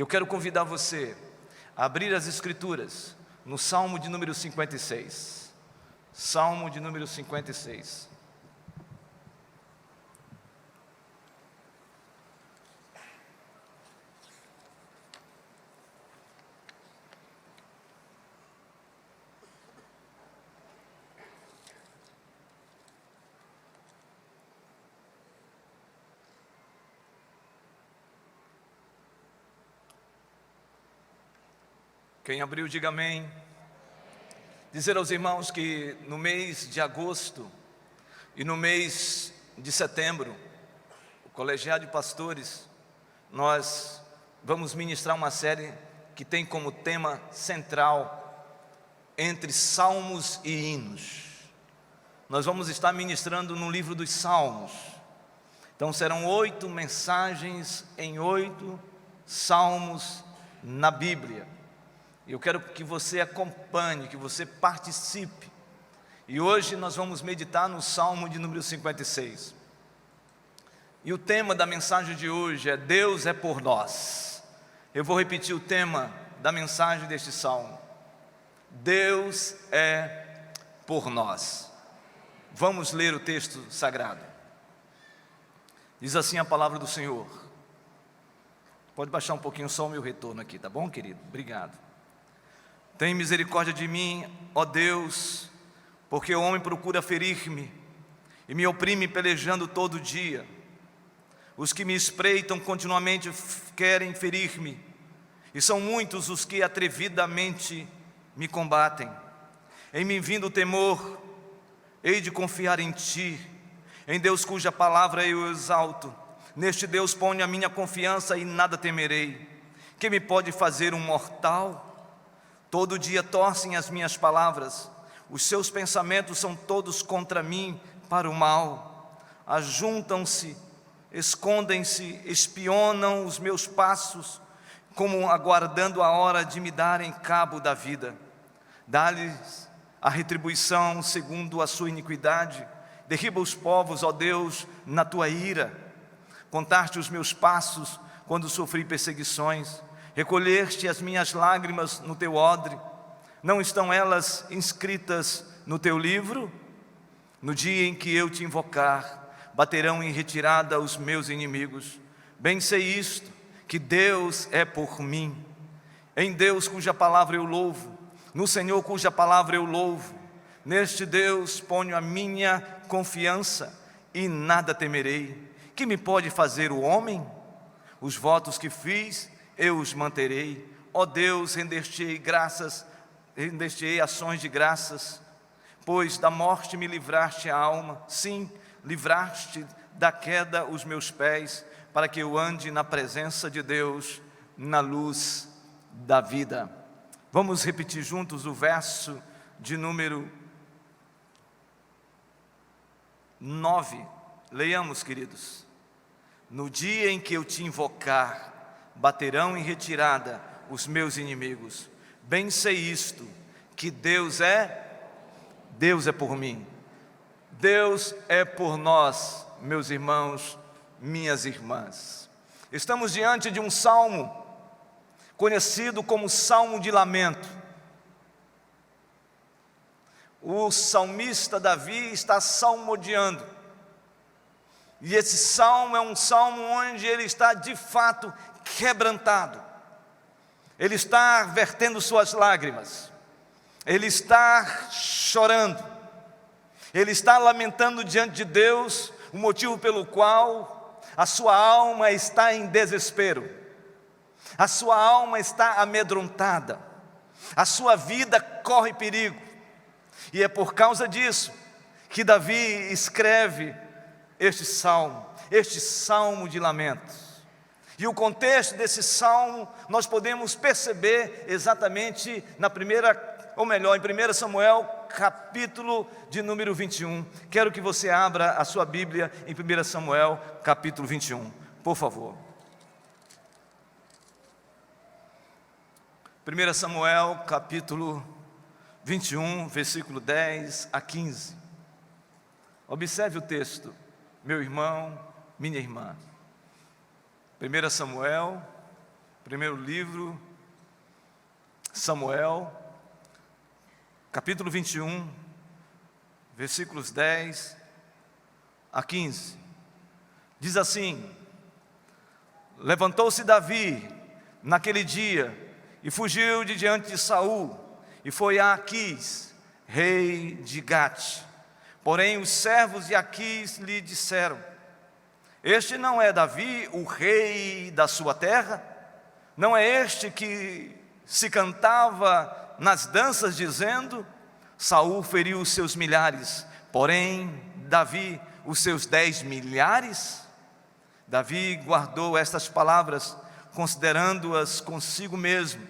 eu quero convidar você a abrir as Escrituras no Salmo de número 56. Salmo de número 56. Quem abriu, diga amém. Dizer aos irmãos que no mês de agosto e no mês de setembro, o Colegiado de Pastores, nós vamos ministrar uma série que tem como tema central entre salmos e hinos. Nós vamos estar ministrando no livro dos Salmos. Então serão 8 mensagens em 8 salmos na Bíblia. Eu quero que você acompanhe, que você participe. E hoje nós vamos meditar no Salmo de número 56. E o tema da mensagem de hoje é Deus é por nós. Eu vou repetir o tema da mensagem deste Salmo. Deus é por nós. Vamos ler o texto sagrado. Diz assim a palavra do Senhor. Pode baixar um pouquinho só o meu retorno aqui, tá bom, querido? Obrigado. Tem misericórdia de mim, ó Deus, porque o homem procura ferir-me e me oprime pelejando todo dia. Os que me espreitam continuamente querem ferir-me, e são muitos os que atrevidamente me combatem. Em mim vindo o temor, hei de confiar em Ti, em Deus cuja palavra eu exalto. Neste Deus ponho a minha confiança e nada temerei. Que me pode fazer um mortal? Todo dia torcem as minhas palavras, os seus pensamentos são todos contra mim para o mal. Ajuntam-se, escondem-se, espionam os meus passos, como aguardando a hora de me darem cabo da vida. Dá-lhes a retribuição segundo a sua iniquidade, derriba os povos, ó Deus, na tua ira. Contaste os meus passos quando sofri perseguições, recolheste as minhas lágrimas no teu odre. Não estão elas inscritas no teu livro? No dia em que eu te invocar, baterão em retirada os meus inimigos. Bem sei isto, que Deus é por mim. Em Deus cuja palavra eu louvo, no Senhor cuja palavra eu louvo. Neste Deus ponho a minha confiança e nada temerei. Que me pode fazer o homem? Os votos que fiz eu os manterei. Ó Deus, render-te-ei ações de graças, pois da morte me livraste a alma, sim, livraste da queda os meus pés, para que eu ande na presença de Deus, na luz da vida. Vamos repetir juntos o verso de número 9. Leiamos, queridos. No dia em que eu te invocar, baterão em retirada os meus inimigos. Bem sei isto, que Deus é por mim. Deus é por nós, meus irmãos, minhas irmãs. Estamos diante de um salmo conhecido como Salmo de Lamento. O salmista Davi está salmodiando. E esse salmo é um salmo onde ele está de fato quebrantado. Ele está vertendo suas lágrimas. Ele está chorando. Ele está lamentando diante de Deus o motivo pelo qual a sua alma está em desespero. A sua alma está amedrontada. A sua vida corre perigo. E é por causa disso que Davi escreve este salmo de lamentos. E o contexto desse salmo nós podemos perceber exatamente em 1 Samuel, capítulo de número 21. Quero que você abra a sua Bíblia em 1 Samuel, capítulo 21, por favor. 1 Samuel, capítulo 21, versículo 10 a 15. Observe o texto, meu irmão, minha irmã. 1 Samuel Primeiro livro, Samuel, capítulo 21, versículos 10 a 15. Diz assim: levantou-se Davi naquele dia e fugiu de diante de Saul e foi a Aquis, rei de Gate. Porém os servos de Aquis lhe disseram: este não é Davi, o rei da sua terra? Não é este que se cantava nas danças dizendo: Saul feriu os seus milhares, porém Davi os seus 10 milhares? Davi guardou estas palavras, considerando-as consigo mesmo,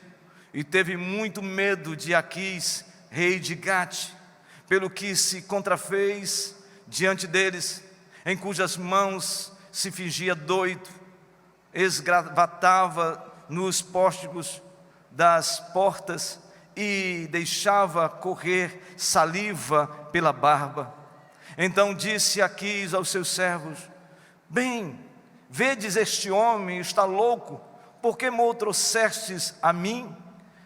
e teve muito medo de Aquis, rei de Gate, pelo que se contrafez diante deles, em cujas mãos se fingia doido, esgravatava nos pórticos das portas e deixava correr saliva pela barba. Então disse Aquis aos seus servos: bem, vedes, este homem está louco, por que mo trouxestes a mim?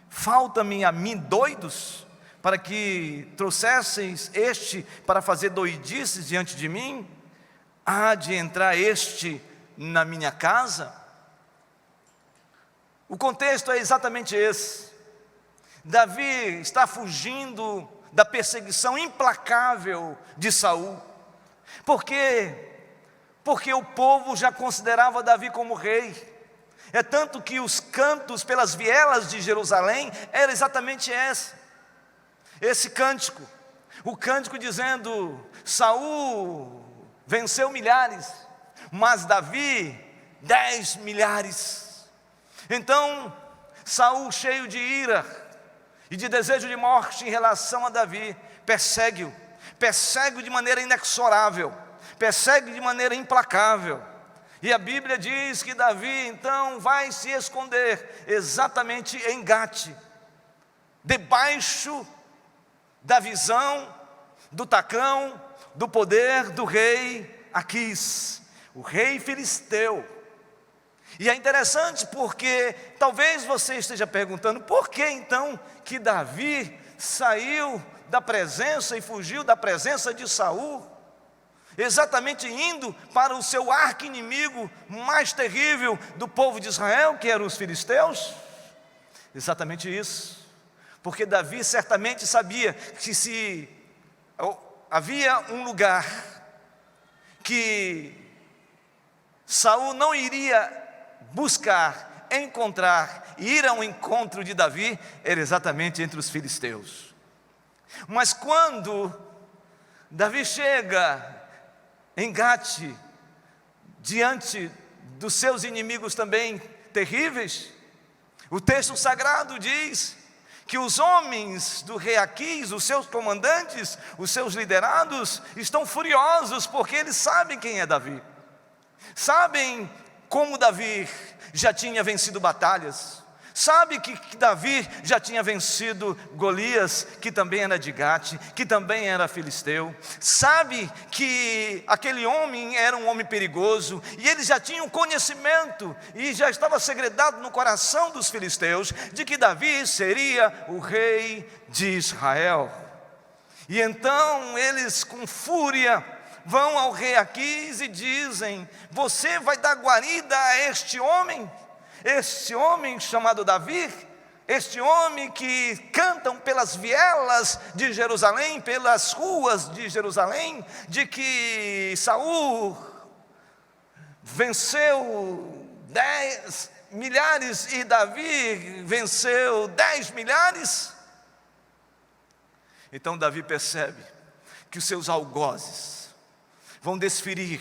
Falta-me a mim doidos, para que trouxesseis este para fazer doidices diante de mim? Há de entrar este na minha casa? O contexto é exatamente esse. Davi está fugindo da perseguição implacável de Saul. Por quê? Porque o povo já considerava Davi como rei. É tanto que os cantos pelas vielas de Jerusalém era exatamente esse cântico. O cântico dizendo: Saul venceu milhares, mas Davi 10 milhares. Então Saul, cheio de ira e de desejo de morte em relação a Davi, persegue-o de maneira inexorável, persegue de maneira implacável. E a Bíblia diz que Davi então vai se esconder exatamente em Gate, debaixo da visão, do tacão, do poder do rei Aquis, o rei filisteu. E é interessante porque talvez você esteja perguntando: por que então que Davi saiu da presença e fugiu da presença de Saul, exatamente indo para o seu arqui-inimigo mais terrível do povo de Israel, que eram os filisteus? Exatamente isso, porque Davi certamente sabia que se havia um lugar que Saul não iria buscar, encontrar, ir ao encontro de Davi, era exatamente entre os filisteus. Mas quando Davi chega em Gate, diante dos seus inimigos também terríveis, o texto sagrado diz que os homens do rei Aquis, os seus comandantes, os seus liderados, estão furiosos porque eles sabem quem é Davi, sabem como Davi já tinha vencido batalhas, sabe que Davi já tinha vencido Golias, que também era de Gate, que também era filisteu, sabe que aquele homem era um homem perigoso, e eles já tinham conhecimento, e já estava segredado no coração dos filisteus, de que Davi seria o rei de Israel. E então eles, com fúria, vão ao rei Aquis e dizem: você vai dar guarida a este homem chamado Davi, este homem que cantam pelas vielas de Jerusalém, pelas ruas de Jerusalém, de que Saul venceu 10 milhares e Davi venceu 10 milhares? Então Davi percebe que os seus algozes vão desferir,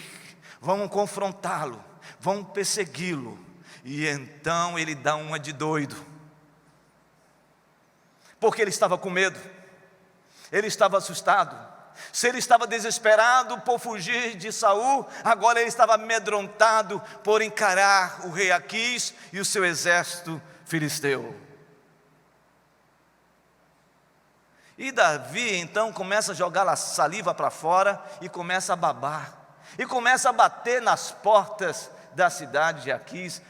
vão confrontá-lo, vão persegui-lo, e então ele dá uma de doido, porque ele estava com medo, ele estava assustado. Se ele estava desesperado por fugir de Saul, agora ele estava amedrontado por encarar o rei Aquis e o seu exército filisteu. E Davi então começa a jogar a saliva para fora e começa a babar, e começa a bater nas portas da cidade de Aquis,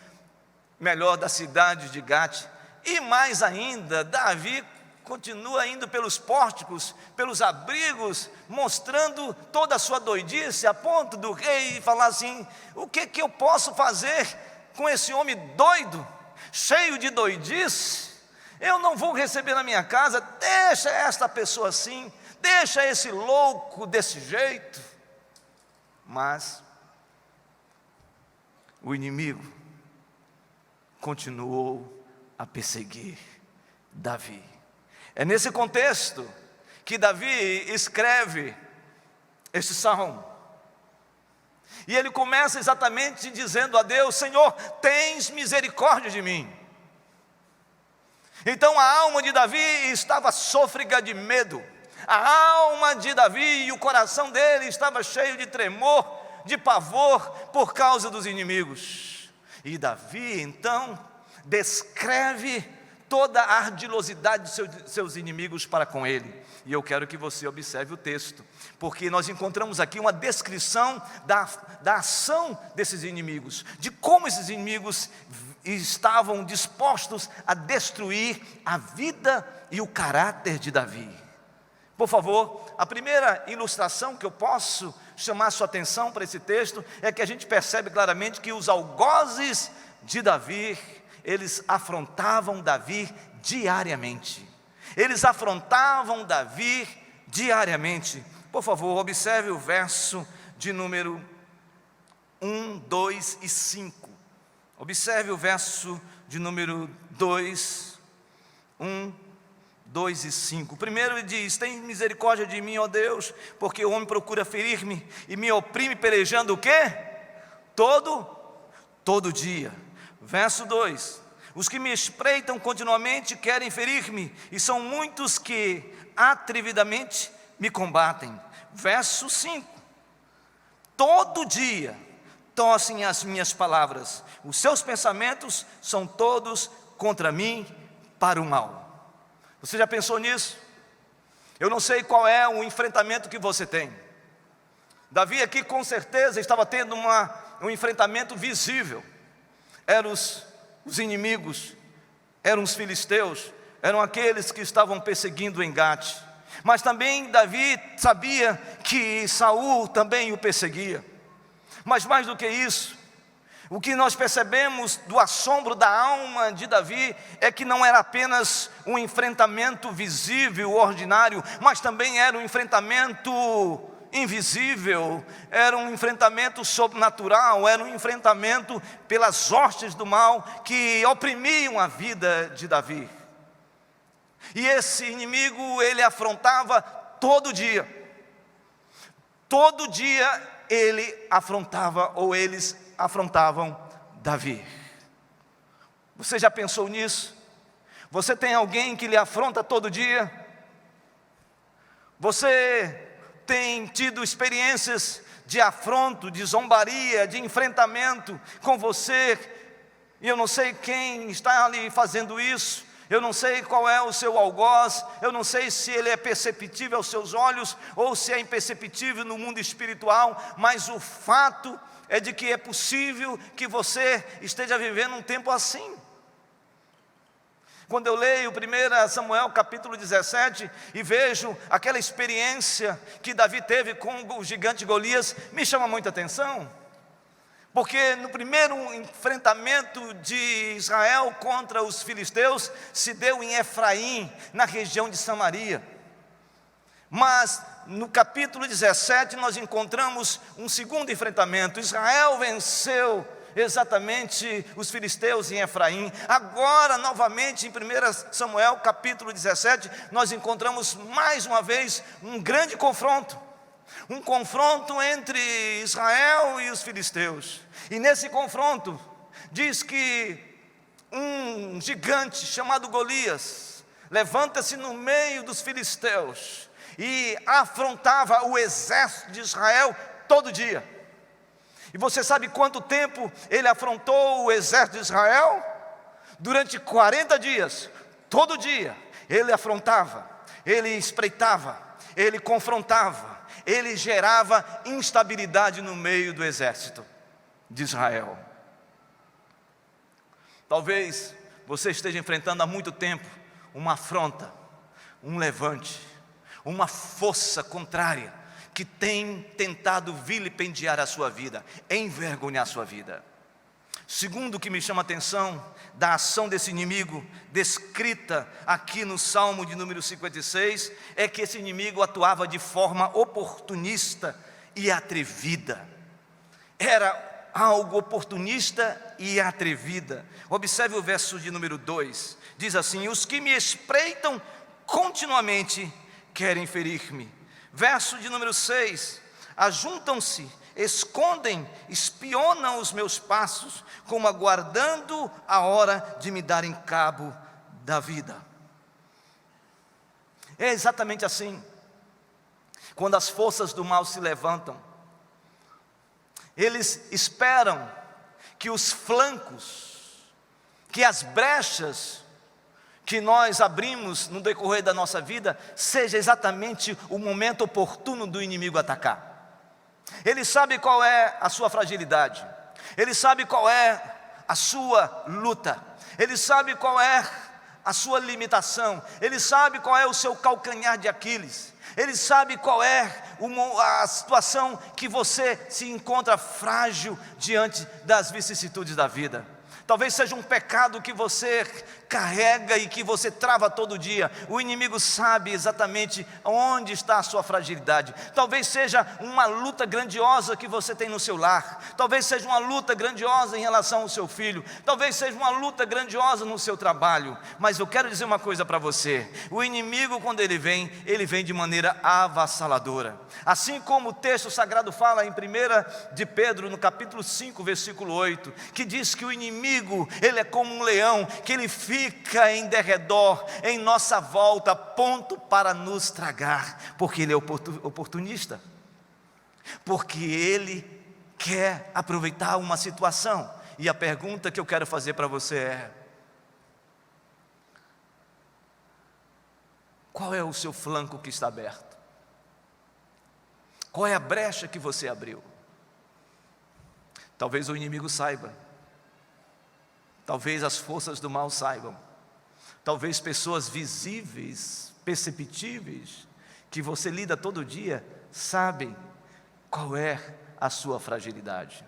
melhor, da cidade de Gate. E mais ainda, Davi continua indo pelos pórticos, pelos abrigos, mostrando toda a sua doidice, a ponto do rei falar assim: o que eu posso fazer com esse homem doido, cheio de doidice? Eu não vou receber na minha casa, deixa esta pessoa assim, deixa esse louco desse jeito. Mas o inimigo continuou a perseguir Davi. É nesse contexto que Davi escreve este salmo. E ele começa exatamente dizendo a Deus: Senhor, tens misericórdia de mim. Então a alma de Davi estava sôfrega de medo. A alma de Davi e o coração dele estava cheio de tremor, de pavor por causa dos inimigos. E Davi então descreve toda a ardilosidade de seus inimigos para com ele. E eu quero que você observe o texto, porque nós encontramos aqui uma descrição da ação desses inimigos, de como esses inimigos estavam dispostos a destruir a vida e o caráter de Davi. Por favor, a primeira ilustração que eu posso chamar sua atenção para esse texto é que a gente percebe claramente que os algozes de Davi, eles afrontavam Davi diariamente. Eles afrontavam Davi diariamente. Por favor, observe o verso de número 1, 2 e 5. Observe o verso de número 2, 1, 2 e 5. Primeiro ele diz: tem misericórdia de mim, ó Deus, porque o homem procura ferir-me e me oprime pelejando o quê? Todo dia. Verso 2: os que me espreitam continuamente querem ferir-me, e são muitos que atrevidamente me combatem. Verso 5: todo dia torcem as minhas palavras, os seus pensamentos são todos contra mim para o mal. Você já pensou nisso? Eu não sei qual é o enfrentamento que você tem. Davi aqui com certeza estava tendo um enfrentamento visível. Eram os inimigos, eram os filisteus, eram aqueles que estavam perseguindo em Gate. Mas também Davi sabia que Saul também o perseguia. Mas mais do que isso, o que nós percebemos do assombro da alma de Davi é que não era apenas um enfrentamento visível, ordinário, mas também era um enfrentamento invisível, era um enfrentamento sobrenatural, era um enfrentamento pelas hostes do mal que oprimiam a vida de Davi. E esse inimigo ele afrontava todo dia. Todo dia ele afrontava, ou eles afrontavam Davi. Você já pensou nisso? Você tem alguém que lhe afronta todo dia? Você tem tido experiências de afronto, de zombaria, de enfrentamento com você? E eu não sei quem está ali fazendo isso. Eu não sei qual é o seu algoz, eu não sei se ele é perceptível aos seus olhos ou se é imperceptível no mundo espiritual, mas o fato é de que é possível que você esteja vivendo um tempo assim. Quando eu leio 1 Samuel capítulo 17 e vejo aquela experiência que Davi teve com o gigante Golias, me chama muita atenção. Porque no primeiro enfrentamento de Israel contra os filisteus se deu em Efraim, na região de Samaria. Mas no capítulo 17 nós encontramos um segundo enfrentamento. Israel venceu exatamente os filisteus em Efraim. Agora novamente em 1 Samuel capítulo 17 nós encontramos mais uma vez um grande confronto. Um confronto entre Israel e os filisteus. E nesse confronto, diz que um gigante chamado Golias levanta-se no meio dos filisteus e afrontava o exército de Israel todo dia. E você sabe quanto tempo ele afrontou o exército de Israel? Durante 40 dias, todo dia, ele afrontava, ele espreitava, ele confrontava, ele gerava instabilidade no meio do exército de Israel. Talvez você esteja enfrentando há muito tempo uma afronta, um levante, uma força contrária que tem tentado vilipendiar a sua vida, envergonhar a sua vida. Segundo, o que me chama a atenção da ação desse inimigo, descrita aqui no Salmo de número 56, é que esse inimigo atuava de forma oportunista e atrevida. Era algo oportunista e atrevida. Observe o verso de número 2, diz assim: os que me espreitam continuamente querem ferir-me. Verso de número 6, ajuntam-se, escondem, espionam os meus passos, como aguardando a hora de me darem cabo da vida. É exatamente assim. Quando as forças do mal se levantam, eles esperam que os flancos, que as brechas que nós abrimos no decorrer da nossa vida, seja exatamente o momento oportuno do inimigo atacar. Ele sabe qual é a sua fragilidade, ele sabe qual é a sua luta, ele sabe qual é a sua limitação, ele sabe qual é o seu calcanhar de Aquiles, ele sabe qual é a situação que você se encontra frágil diante das vicissitudes da vida. Talvez seja um pecado que você carrega e que você trava todo dia. O inimigo sabe exatamente onde está a sua fragilidade. Talvez seja uma luta grandiosa que você tem no seu lar. Talvez seja uma luta grandiosa em relação ao seu filho. Talvez seja uma luta grandiosa no seu trabalho. Mas eu quero dizer uma coisa para você: o inimigo, quando ele vem de maneira avassaladora. Assim como o texto sagrado fala em 1 de Pedro, no capítulo 5, versículo 8, que diz que o inimigo, ele é como um leão, que ele fica em derredor, em nossa volta, ponto para nos tragar, porque ele é oportunista, porque ele quer aproveitar uma situação. E a pergunta que eu quero fazer para você é: qual é o seu flanco que está aberto? Qual é a brecha que você abriu? Talvez o inimigo saiba, talvez as forças do mal saibam, talvez pessoas visíveis, perceptíveis, que você lida todo dia, sabem qual é a sua fragilidade.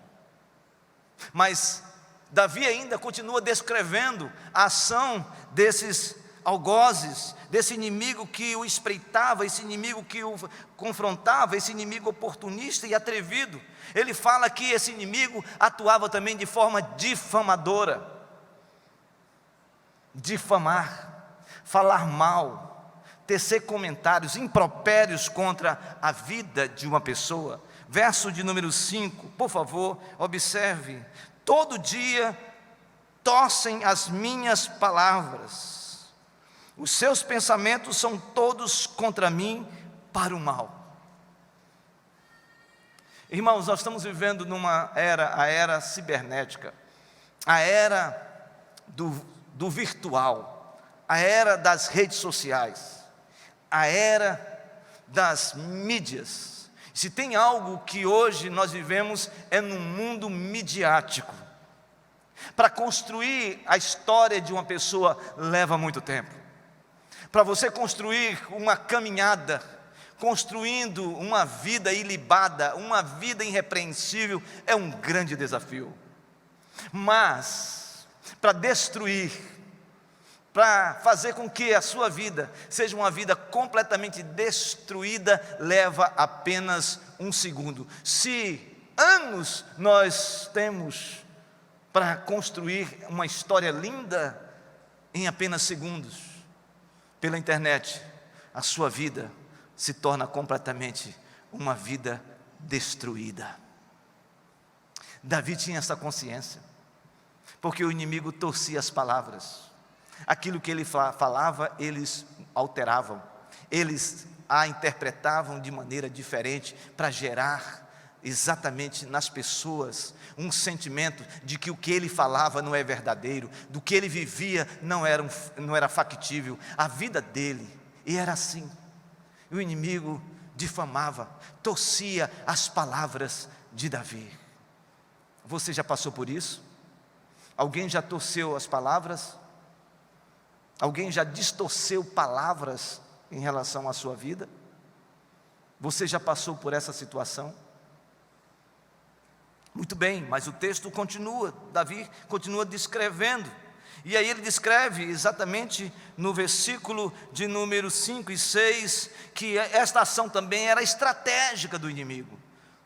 Mas Davi ainda continua descrevendo a ação desses algozes, desse inimigo que o espreitava, esse inimigo que o confrontava, esse inimigo oportunista e atrevido. Ele fala que esse inimigo atuava também de forma difamadora. Difamar, falar mal, tecer comentários impropérios contra a vida de uma pessoa. Verso de número 5, por favor, observe: todo dia torcem as minhas palavras, os seus pensamentos são todos contra mim para o mal. Irmãos, nós estamos vivendo numa era, a era cibernética, a era do virtual, a era das redes sociais, a era das mídias. Se tem algo que hoje nós vivemos é num mundo midiático. Para construir a história de uma pessoa leva muito tempo. Para você construir uma caminhada, construindo uma vida ilibada, uma vida irrepreensível, é um grande desafio. Mas para destruir, para fazer com que a sua vida seja uma vida completamente destruída, leva apenas um segundo. Se anos nós temos para construir uma história linda, em apenas segundos, pela internet, a sua vida se torna completamente uma vida destruída. Davi tinha essa consciência, porque o inimigo torcia as palavras. Aquilo que ele falava, eles alteravam, eles a interpretavam de maneira diferente, para gerar exatamente nas pessoas um sentimento de que o que ele falava não é verdadeiro, do que ele vivia não era factível, a vida dele, e era assim. O inimigo difamava, torcia as palavras de Davi. Você já passou por isso? Alguém já torceu as palavras? Alguém já distorceu palavras em relação à sua vida? Você já passou por essa situação? Muito bem, mas o texto continua, Davi continua descrevendo. E aí ele descreve exatamente no versículo de número 5 e 6, que esta ação também era estratégica do inimigo.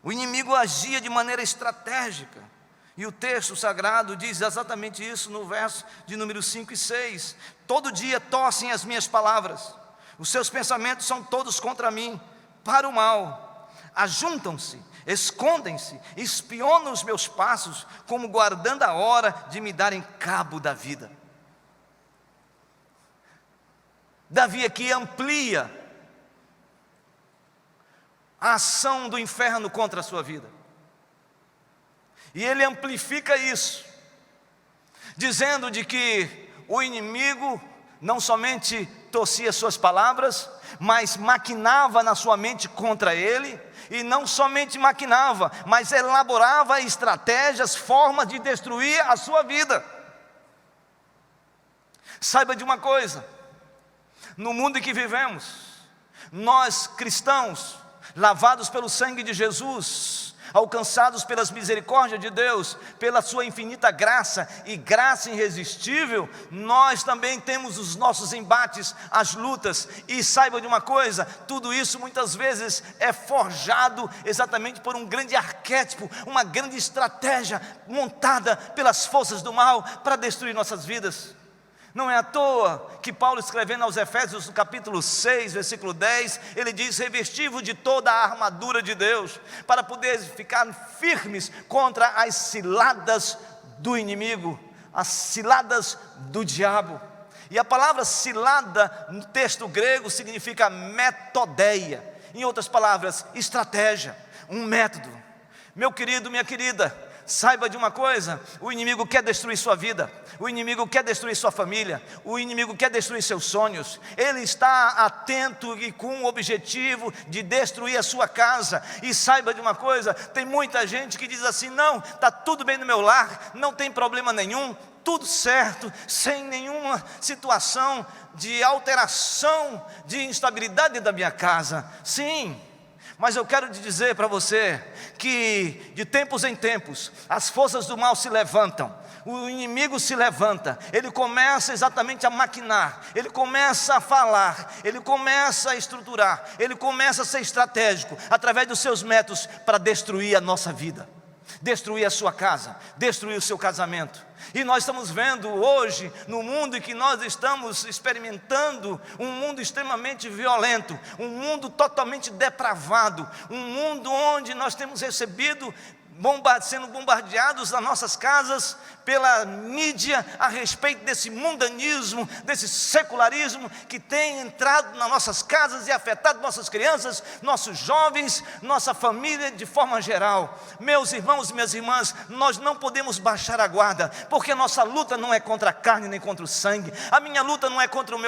O inimigo agia de maneira estratégica. E o texto sagrado diz exatamente isso no verso de número 5 e 6. Todo dia torcem as minhas palavras, os seus pensamentos são todos contra mim, para o mal. Ajuntam-se, escondem-se, espionam os meus passos, como guardando a hora de me darem cabo da vida. Davi aqui amplia a ação do inferno contra a sua vida. E ele amplifica isso, dizendo de que o inimigo não somente torcia suas palavras, mas maquinava na sua mente contra ele, e não somente maquinava, mas elaborava estratégias, formas de destruir a sua vida. Saiba de uma coisa, no mundo em que vivemos, nós cristãos, lavados pelo sangue de Jesus, alcançados pelas misericórdias de Deus, pela sua infinita graça e graça irresistível, nós também temos os nossos embates, as lutas, e saiba de uma coisa, tudo isso muitas vezes é forjado exatamente por um grande arquétipo, uma grande estratégia montada pelas forças do mal para destruir nossas vidas. Não é à toa que Paulo, escrevendo aos Efésios, no capítulo 6, versículo 10, ele diz: revesti-vos de toda a armadura de Deus, para poder ficar firmes contra as ciladas do inimigo, as ciladas do diabo. E a palavra cilada, no texto grego, significa metodeia, em outras palavras, estratégia, um método. Meu querido, minha querida, saiba de uma coisa, o inimigo quer destruir sua vida, o inimigo quer destruir sua família, o inimigo quer destruir seus sonhos, ele está atento e com o objetivo de destruir a sua casa. E saiba de uma coisa, tem muita gente que diz assim: não, está tudo bem no meu lar, não tem problema nenhum, tudo certo, sem nenhuma situação de alteração, de instabilidade da minha casa. Sim, mas eu quero te dizer para você que de tempos em tempos as forças do mal se levantam, o inimigo se levanta, ele começa exatamente a maquinar, ele começa a falar, ele começa a estruturar, ele começa a ser estratégico através dos seus métodos para destruir a nossa vida, destruir a sua casa, destruir o seu casamento. E nós estamos vendo hoje, no mundo em que nós estamos experimentando, um mundo extremamente violento, um mundo totalmente depravado, um mundo onde nós temos recebido, sendo bombardeados nas nossas casas pela mídia a respeito desse mundanismo, desse secularismo que tem entrado nas nossas casas e afetado nossas crianças, nossos jovens, nossa família de forma geral. Meus irmãos e minhas irmãs, nós não podemos baixar a guarda, porque a nossa luta não é contra a carne nem contra o sangue. A minha luta não é contra o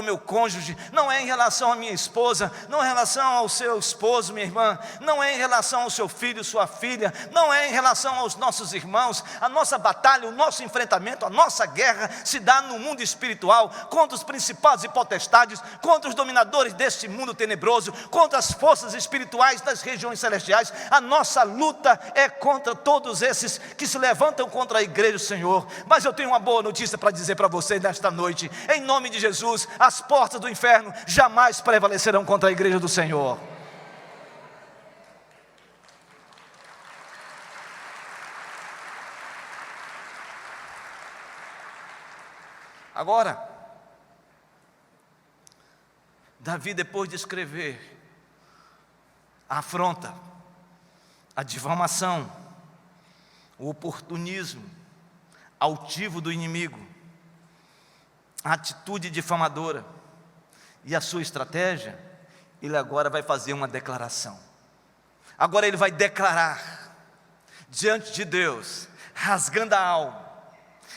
meu cônjuge, não é em relação à minha esposa, não é em relação ao seu esposo, minha irmã, não é em relação ao seu filho, sua filha, não é em relação aos nossos irmãos. A nossa batalha, o nosso enfrentamento, a nossa guerra se dá no mundo espiritual, contra os principados e potestades, contra os dominadores deste mundo tenebroso, contra as forças espirituais das regiões celestiais. A nossa luta é contra todos esses que se levantam contra a igreja do Senhor. Mas eu tenho uma boa notícia para dizer para você nesta noite: em nome de Jesus, as portas do inferno jamais prevalecerão contra a igreja do Senhor. Agora, Davi, depois de escrever a afronta, a difamação, o oportunismo altivo do inimigo, a atitude difamadora e a sua estratégia, ele agora vai fazer uma declaração. Agora ele vai declarar diante de Deus, rasgando a alma,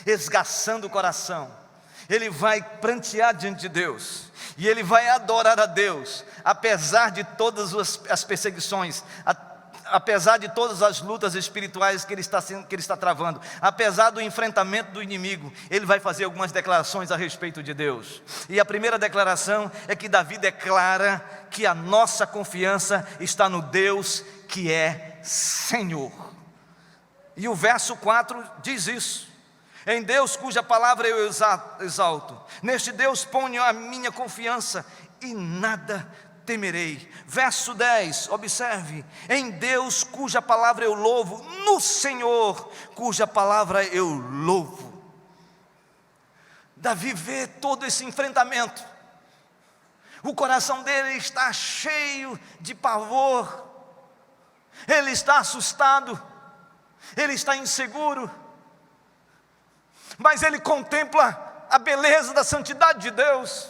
esgaçando o coração. Ele vai prantear diante de Deus, e ele vai adorar a Deus, apesar de todas as perseguições, apesar de todas as lutas espirituais que ele está travando, apesar do enfrentamento do inimigo, ele vai fazer algumas declarações a respeito de Deus. E a primeira declaração é que Davi declara que a nossa confiança está no Deus que é Senhor. E o verso 4 diz isso: em Deus cuja palavra eu exalto, neste Deus ponho a minha confiança e nada temerei. Verso 10, observe: em Deus cuja palavra eu louvo, no Senhor cuja palavra eu louvo. Davi vê todo esse enfrentamento, o coração dele está cheio de pavor, ele está assustado, ele está inseguro, mas ele contempla a beleza da santidade de Deus.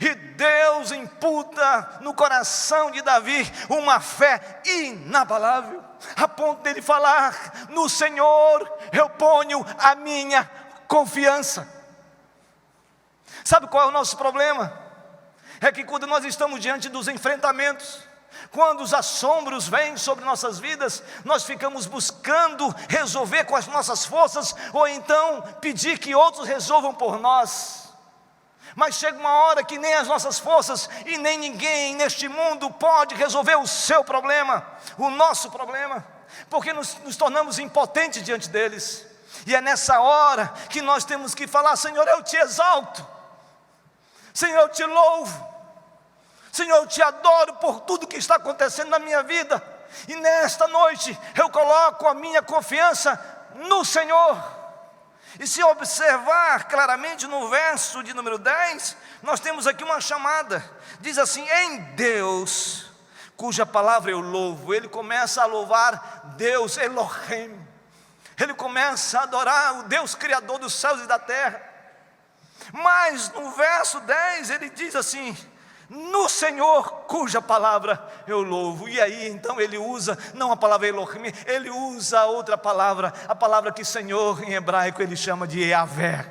E Deus imputa no coração de Davi uma fé inabalável, a ponto dele falar: no Senhor eu ponho a minha confiança. Sabe qual é o nosso problema? É que quando nós estamos diante dos enfrentamentos, quando os assombros vêm sobre nossas vidas, nós ficamos buscando resolver com as nossas forças, ou então pedir que outros resolvam por nós. Mas chega uma hora que nem as nossas forças e nem ninguém neste mundo pode resolver o seu problema, o nosso problema, porque nos tornamos impotentes diante deles. E é nessa hora que nós temos que falar: Senhor, eu te exalto, Senhor, eu te louvo, Senhor, eu te adoro por tudo que está acontecendo na minha vida. E nesta noite eu coloco a minha confiança no Senhor. E se observar claramente no verso de número 10, nós temos aqui uma chamada. Diz assim: em Deus cuja palavra eu louvo. Ele começa a louvar Deus Elohim, ele começa a adorar o Deus Criador dos céus e da terra. Mas no verso 10 ele diz assim: no Senhor cuja palavra eu louvo. E aí então ele usa não a palavra Elohim, ele usa a outra palavra, a palavra que Senhor em hebraico ele chama de Yahvé.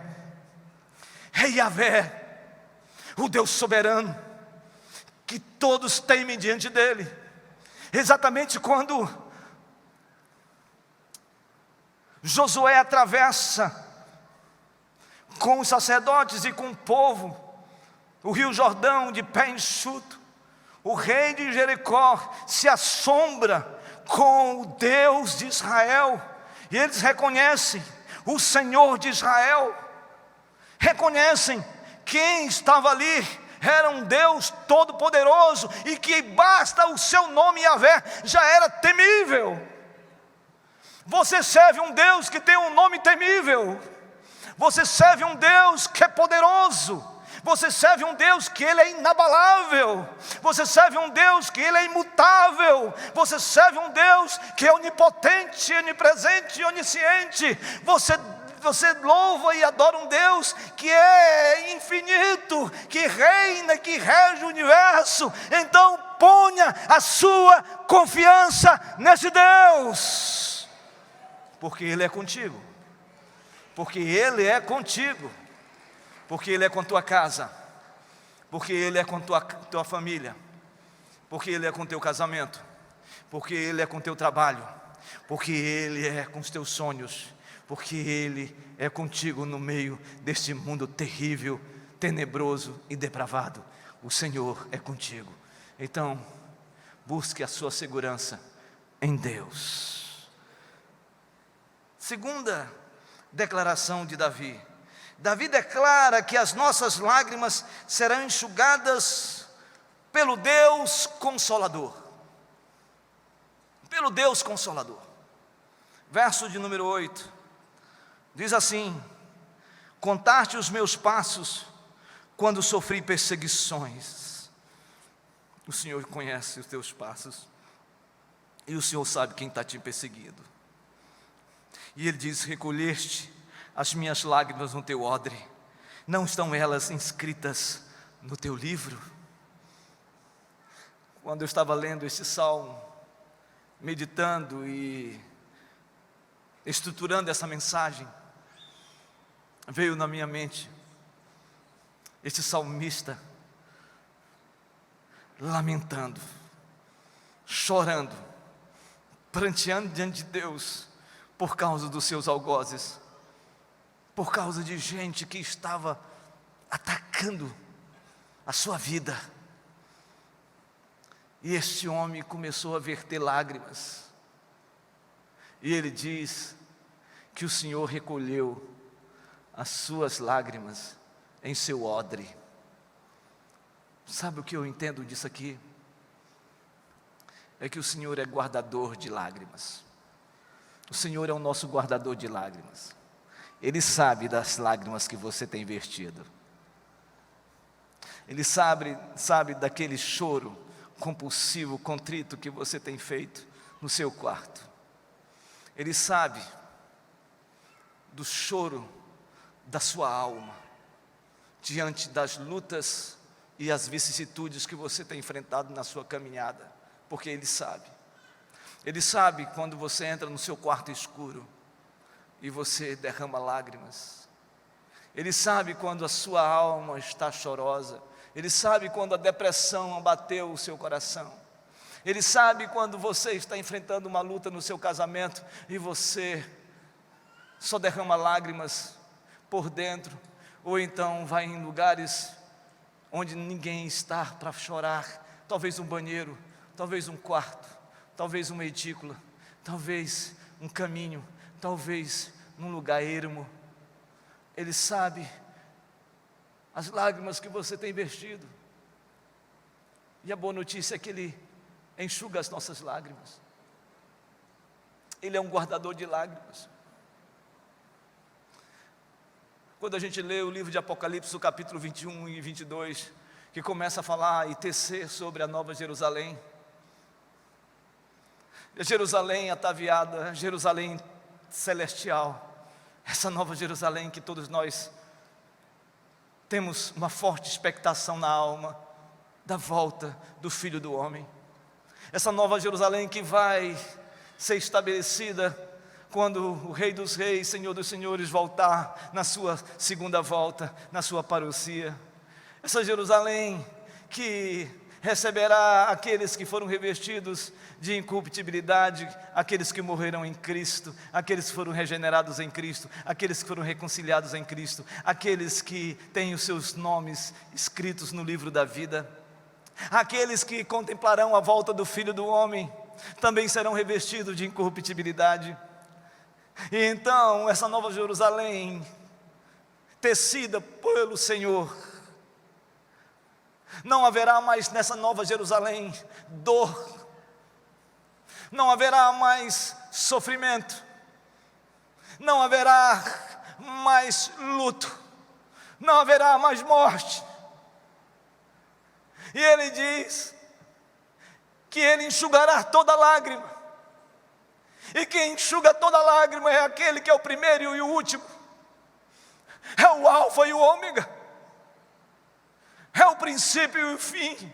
É Yahvé, o Deus soberano, que todos temem diante dele. Exatamente quando Josué atravessa com os sacerdotes e com o povo o rio Jordão de pé enxuto, o rei de Jericó se assombra com o Deus de Israel, e eles reconhecem o Senhor de Israel, reconhecem quem estava ali era um Deus todo-poderoso, e que basta o seu nome Yahvé já era temível. Você serve um Deus que tem um nome temível, você serve um Deus que é poderoso, você serve um Deus que Ele é inabalável, você serve um Deus que Ele é imutável, você serve um Deus que é onipotente, onipresente e onisciente. Você louva e adora um Deus que é infinito, que reina, que rege o universo. Então ponha a sua confiança nesse Deus, porque Ele é contigo, porque Ele é contigo, porque Ele é com tua casa, porque Ele é com tua família, porque Ele é com teu casamento, porque Ele é com teu trabalho, porque Ele é com os teus sonhos, porque Ele é contigo no meio deste mundo terrível, tenebroso e depravado. O Senhor é contigo. Então, busque a sua segurança em Deus. Segunda declaração de Davi. Davi declara que as nossas lágrimas serão enxugadas pelo Deus Consolador. Pelo Deus Consolador. Verso de número 8. Diz assim: contar-te os meus passos quando sofri perseguições. O Senhor conhece os teus passos, e o Senhor sabe quem está te perseguindo. E Ele diz: recolheste as minhas lágrimas no teu odre, não estão elas inscritas no teu livro? Quando eu estava lendo esse salmo, meditando e estruturando essa mensagem, veio na minha mente esse salmista lamentando, chorando, pranteando diante de Deus por causa dos seus algozes, por causa de gente que estava atacando a sua vida. E este homem começou a verter lágrimas, e ele diz que o Senhor recolheu as suas lágrimas em seu odre. Sabe o que eu entendo disso aqui? É que o Senhor é guardador de lágrimas. O Senhor é o nosso guardador de lágrimas. Ele sabe das lágrimas que você tem vertido. Ele sabe daquele choro compulsivo, contrito que você tem feito no seu quarto. Ele sabe do choro da sua alma diante das lutas e as vicissitudes que você tem enfrentado na sua caminhada, porque Ele sabe. Ele sabe quando você entra no seu quarto escuro e você derrama lágrimas. Ele sabe quando a sua alma está chorosa. Ele sabe quando a depressão abateu o seu coração. Ele sabe quando você está enfrentando uma luta no seu casamento e você só derrama lágrimas por dentro, ou então vai em lugares onde ninguém está para chorar, talvez um banheiro, talvez um quarto, talvez uma edícula, talvez um caminho, talvez num lugar ermo. Ele sabe as lágrimas que você tem vertido, e a boa notícia é que Ele enxuga as nossas lágrimas. Ele é um guardador de lágrimas. Quando a gente lê o livro de Apocalipse, o capítulo 21 e 22, que começa a falar e tecer sobre a Nova Jerusalém, Jerusalém ataviada, Jerusalém celestial, essa Nova Jerusalém que todos nós temos uma forte expectação na alma, da volta do Filho do Homem, essa Nova Jerusalém que vai ser estabelecida quando o Rei dos Reis, Senhor dos Senhores voltar na sua segunda volta, na sua parousia. Essa Jerusalém que receberá aqueles que foram revestidos de incorruptibilidade, aqueles que morreram em Cristo, aqueles que foram regenerados em Cristo, aqueles que foram reconciliados em Cristo, aqueles que têm os seus nomes escritos no livro da vida, aqueles que contemplarão a volta do Filho do Homem, também serão revestidos de incorruptibilidade. E então essa Nova Jerusalém, tecida pelo Senhor, não haverá mais nessa Nova Jerusalém dor, não haverá mais sofrimento, não haverá mais luto, não haverá mais morte. E Ele diz que Ele enxugará toda lágrima, e quem enxuga toda lágrima é aquele que é o primeiro e o último, é o alfa e o ômega, é o princípio e o fim,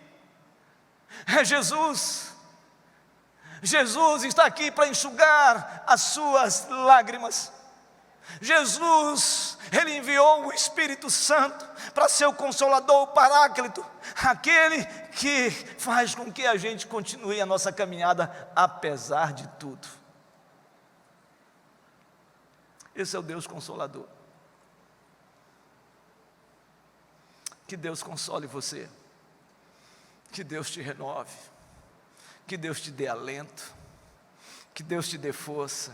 é Jesus. Jesus está aqui para enxugar as suas lágrimas. Jesus, Ele enviou o Espírito Santo para ser o Consolador, o Paráclito, aquele que faz com que a gente continue a nossa caminhada apesar de tudo. Esse é o Deus Consolador. Que Deus console você, que Deus te renove, que Deus te dê alento, que Deus te dê força,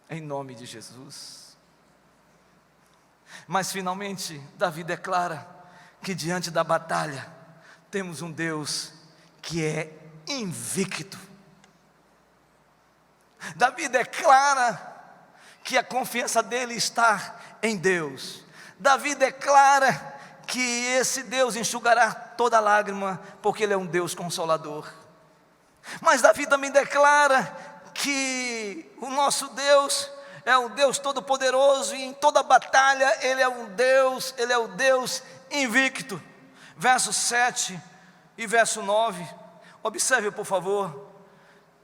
em nome de Jesus. Mas finalmente Davi declara que diante da batalha temos um Deus que é invicto. Davi declara que a confiança dele está em Deus. Davi declara que esse Deus enxugará toda lágrima, porque Ele é um Deus consolador. Mas Davi também declara que o nosso Deus é um Deus todo-poderoso, e em toda batalha Ele é o Deus invicto. Verso 7 e verso 9, observe por favor,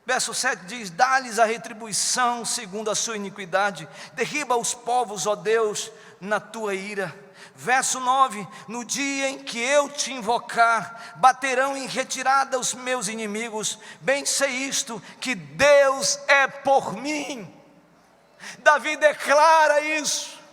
Verso 7 diz: dá-lhes a retribuição segundo a sua iniquidade, derriba os povos, ó Deus, na tua ira. Verso 9: no dia em que eu te invocar, baterão em retirada os meus inimigos. Bem sei isto, que Deus é por mim. Davi declara isso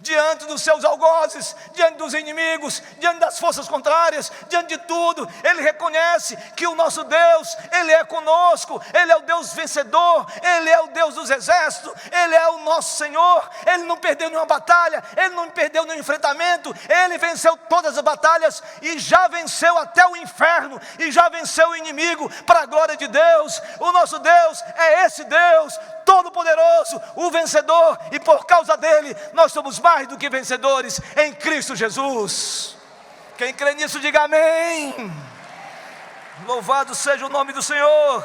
diante dos seus algozes, diante dos inimigos, diante das forças contrárias, diante de tudo. Ele reconhece que o nosso Deus, Ele é conosco, Ele é o Deus vencedor, Ele é o Deus dos exércitos, Ele é o nosso Senhor. Ele não perdeu nenhuma batalha, Ele não perdeu nenhum enfrentamento, Ele venceu todas as batalhas, e já venceu até o inferno, e já venceu o inimigo, para a glória de Deus. O nosso Deus é esse Deus Todo-Poderoso, o vencedor, e por causa dele, nós somos mais do que vencedores em Cristo Jesus. Quem crê nisso, diga amém. Louvado seja o nome do Senhor.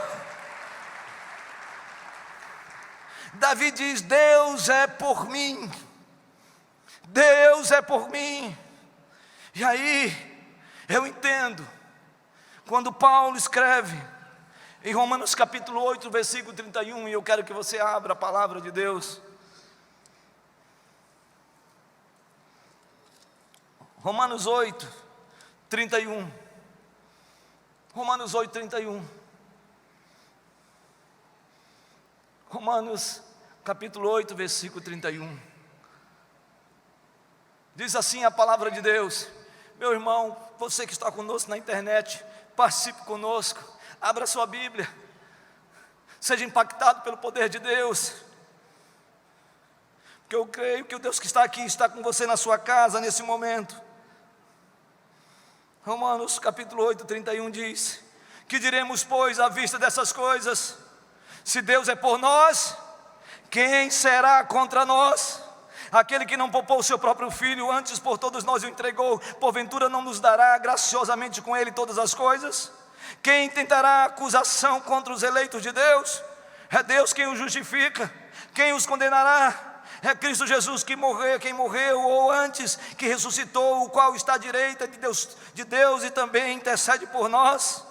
Davi diz: Deus é por mim, Deus é por mim. E aí, eu entendo, quando Paulo escreve em Romanos capítulo 8, versículo 31, e eu quero que você abra a palavra de Deus. Romanos 8, 31. Romanos 8, 31. Romanos capítulo 8, versículo 31. Diz assim a palavra de Deus. Meu irmão, você que está conosco na internet, participe conosco. Abra sua Bíblia, seja impactado pelo poder de Deus, porque eu creio que o Deus que está aqui está com você na sua casa nesse momento. Romanos capítulo 8, 31 diz: que diremos, pois, à vista dessas coisas? Se Deus é por nós, quem será contra nós? Aquele que não poupou o seu próprio filho, antes por todos nós o entregou, porventura não nos dará graciosamente com ele todas as coisas? Quem tentará acusação contra os eleitos de Deus? É Deus quem os justifica. Quem os condenará? É Cristo Jesus quem morreu, ou antes, que ressuscitou, o qual está à direita de Deus e também intercede por nós.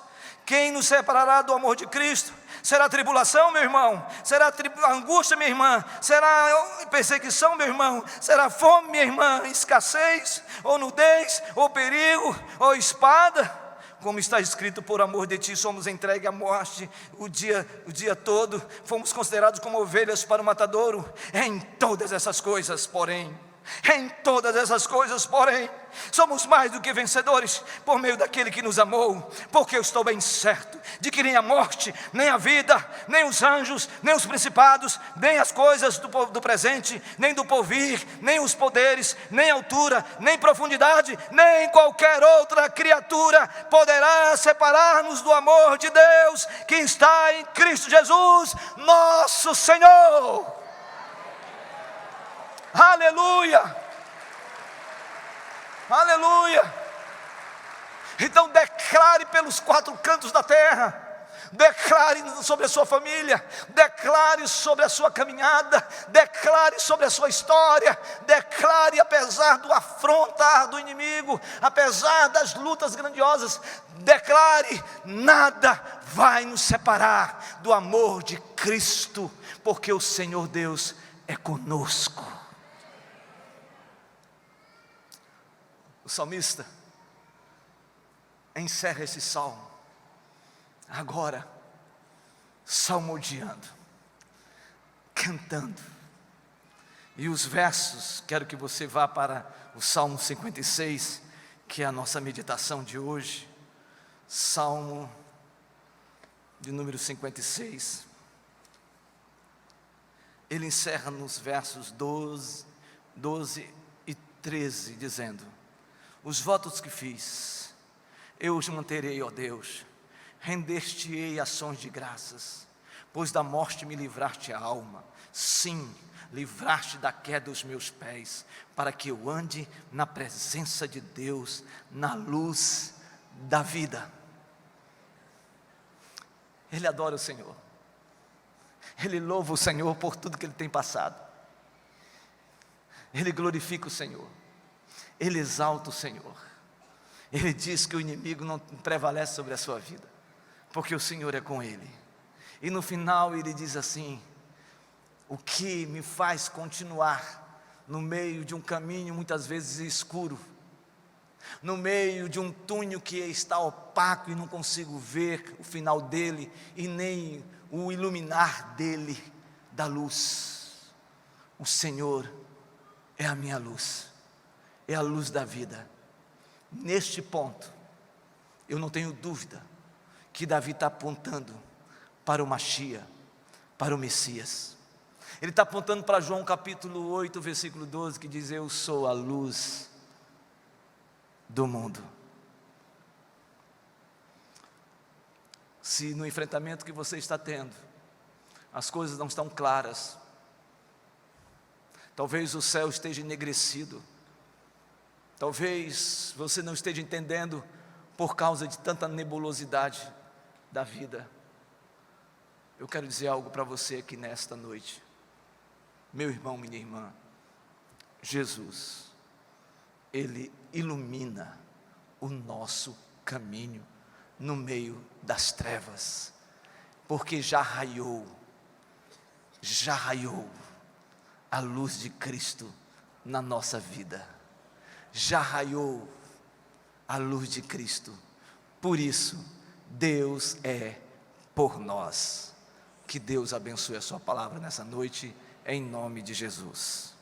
Quem nos separará do amor de Cristo? Será tribulação, meu irmão? Será angústia, minha irmã? Será perseguição, meu irmão? Será fome, minha irmã? Escassez? Ou nudez? Ou perigo? Ou espada? Como está escrito: por amor de ti somos entregues à morte o dia todo, fomos considerados como ovelhas para o matadouro. Em todas essas coisas, porém, somos mais do que vencedores por meio daquele que nos amou. Porque eu estou bem certo de que nem a morte, nem a vida, nem os anjos, nem os principados, nem as coisas do presente, nem do porvir, nem os poderes, nem altura, nem profundidade, nem qualquer outra criatura poderá separar-nos do amor de Deus que está em Cristo Jesus, nosso Senhor. Aleluia, aleluia. Então declare pelos quatro cantos da terra, declare sobre a sua família, declare sobre a sua caminhada, declare sobre a sua história, declare apesar do afrontar do inimigo, apesar das lutas grandiosas, declare: nada vai nos separar do amor de Cristo, porque o Senhor Deus é conosco. O salmista encerra esse salmo agora salmodiando, cantando. E os versos, quero que você vá para o Salmo 56, que é a nossa meditação de hoje. Salmo de número 56. Ele encerra nos versos 12 e 13, dizendo: os votos que fiz, eu os manterei, ó Deus. Render-te-ei ações de graças, pois da morte me livraste a alma. Sim, livraste da queda os meus pés, para que eu ande na presença de Deus, na luz da vida. Ele adora o Senhor, ele louva o Senhor por tudo que ele tem passado, ele glorifica o Senhor, ele exalta o Senhor. Ele diz que o inimigo não prevalece sobre a sua vida, porque o Senhor é com ele. E no final ele diz assim: o que me faz continuar no meio de um caminho muitas vezes escuro, no meio de um túnel que está opaco e não consigo ver o final dele e nem o iluminar dele, da luz. O Senhor é a minha luz, é a luz da vida. Neste ponto, eu não tenho dúvida que Davi está apontando para o Machia, para o Messias. Ele está apontando para João capítulo 8, versículo 12, que diz: eu sou a luz do mundo. Se no enfrentamento que você está tendo, as coisas não estão claras, talvez o céu esteja enegrecido, talvez você não esteja entendendo por causa de tanta nebulosidade da vida, eu quero dizer algo para você aqui nesta noite. Meu irmão, minha irmã, Jesus, Ele ilumina o nosso caminho no meio das trevas, porque já raiou a luz de Cristo na nossa vida, já raiou a luz de Cristo. Por isso, Deus é por nós. Que Deus abençoe a sua palavra nessa noite, em nome de Jesus.